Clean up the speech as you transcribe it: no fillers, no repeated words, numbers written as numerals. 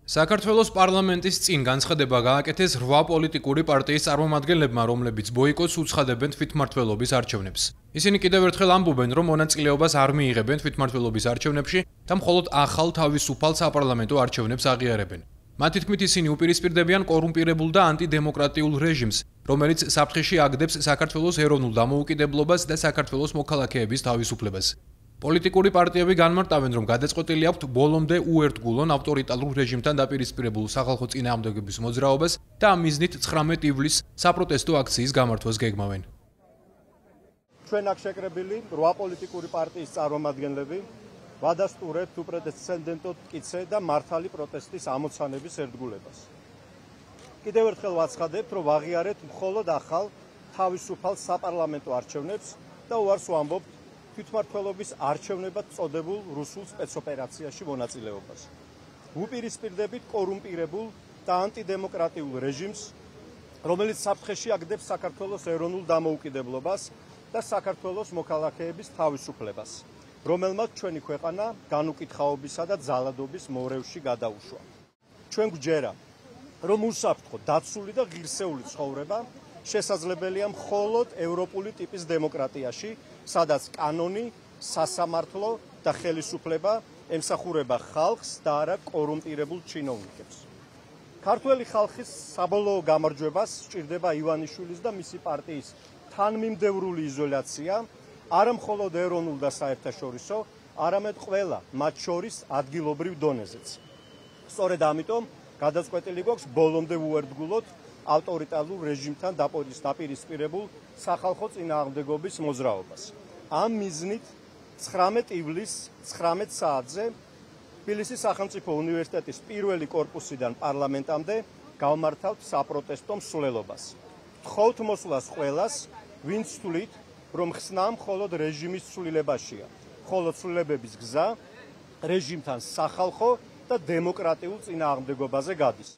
საქართველოს პარლამენტის წინ განცხადება გააკეთეს 8 პოლიტიკური პარტიის წარმომადგენლებმა, რომლებიც ბოიკოტს უცხადებენ თვითმმართველობის არჩევნებს. ისინი კიდევ ერთხელ ამბობენ, რომ მონაწილეობას არ მიიღებენ თვითმმართველობის არჩევნებში და მხოლოდ ახალ თავისუფალ საპარლამენტო არჩევნებს აღიარებენ. მათი თქმით, ისინი უპირისპირდებიან კორუმპირებულ და ანტიდემოკრატიულ რეჟიმს, რომელიც საფრთხეში აგდებს საქართველოს ეროვნულ დამოუკიდებლობას და საქართველოს მოქალაქეების თავისუფლებას. პოლიტიკური პარტიები განმარტავენ, რომ გადაწყვეტილი აქვთ ბოლომდე უერთგულონ ავტორიტარულ რეჟიმთან დაპირისპირებულ სახალხო წინააღმდეგობის მოძრაობას და ამ მიზნით 19 ივლისს საპროტესტო აქციის გამართვას გეგმავენ. ჩვენ აქ შეკრებილი 8 პოლიტიკური პარტიის წარმომადგენლები ვადასტურებთ უპრეცედენტო მტკიცე და მართალი პროტესტის ამოცანების ერთგულებას. კიდევ ერთხელ ვაცხადებთ, რომ ვაღიარეთ მხოლოდ ახალ თავისუფალ საპარლამენტო არჩევნებს და უარს ვამბობთ თვითმმართველობის არჩევნებად წოდებულ რუსულ სპეცოპერაციაში მონაწილეობას. ვუპირისპირდებით კორუმპირებულ და ანტიდემოკრატიულ რეჟიმს, რომელიც საფრთხეში აგდებს საქართველოს ეროვნულ დამოუკიდებლობას და საქართველოს მოქალაქეების თავისუფლებას, რომელმაც ჩვენი ქვეყანა განუკითხაობისა და ძალადობის მორევში გადაუშვა. ჩვენ გვჯერა, რომ უსაფრთხო, დაცული და ღირსეული ცხოვრება შესაძლებელია მხოლოდ ევროპული ტიპის დემოკრატიაში, სადაც კანონი, სასამართლო და ხელისუფლება ემსახურება ხალხს და არა კორუმპირებულ ჩინოვნიკებს. ქართველი ხალხის საბოლოო გამარჯვებას სჭირდება ივანიშვილის და მისი პარტიის თანმიმდევრული იზოლაცია, არა მხოლოდ ეროვნულ და საერთაშორისო, არამედ ყველა, მათ შორის ადგილობრივ დონეზეც. სწორედ ამიტომ გადაწყვეტილი გვაქვს ბოლომდე ვუერთგულოთ ავტორიტარულ რეჟიმთან დაპირისპირებულ სახალხო წინააღმდეგობის მოძრაობას. ამ მიზნით 19 ივლისს 19 საათზე თბილისის სახელმწიფო უნივერსიტეტის პირველი კორპუსიდან პარლამენტამდე გავმართავთ საპროტესტო მსვლელობას. ვთხოვთ მოსვლას ყველას, ვინც თვლით, რომ ხსნა მხოლოდ რეჟიმის ცვლილებაშია, ხოლო ცვლილებების გზა რეჟიმთან სახალხო და დემოკრატიულ წინააღმდეგობაზე გადის.